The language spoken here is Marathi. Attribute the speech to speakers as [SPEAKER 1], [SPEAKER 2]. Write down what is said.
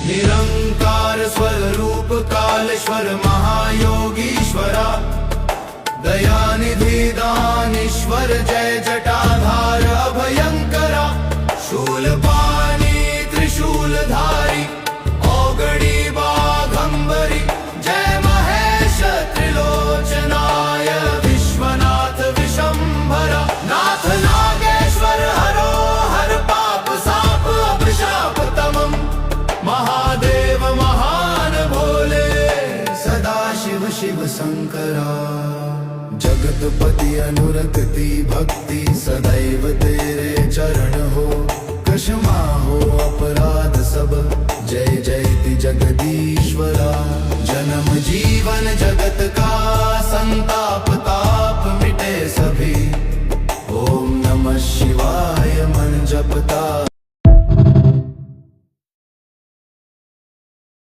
[SPEAKER 1] निरंकार स्वरूप कालेश्वर महायोगीश्वरा, दयानिधि दानीश्वर जय जटाधार अभयंकरा, शूलपाणी त्रिशूलधारी औगडी बाघंबरी, जय महेश त्रिलोचनाय विश्वनाथ विशंभरा, नाथ नागेश्वर हरो हर पाप साप अभिशाप तमम, महादेव महान भोले सदाशिव शिव शंकरा, जगतपति अनुरक्ति भक्ति सदैव तेरे चरण हो, क्षमा हो अपराध सब, जय जय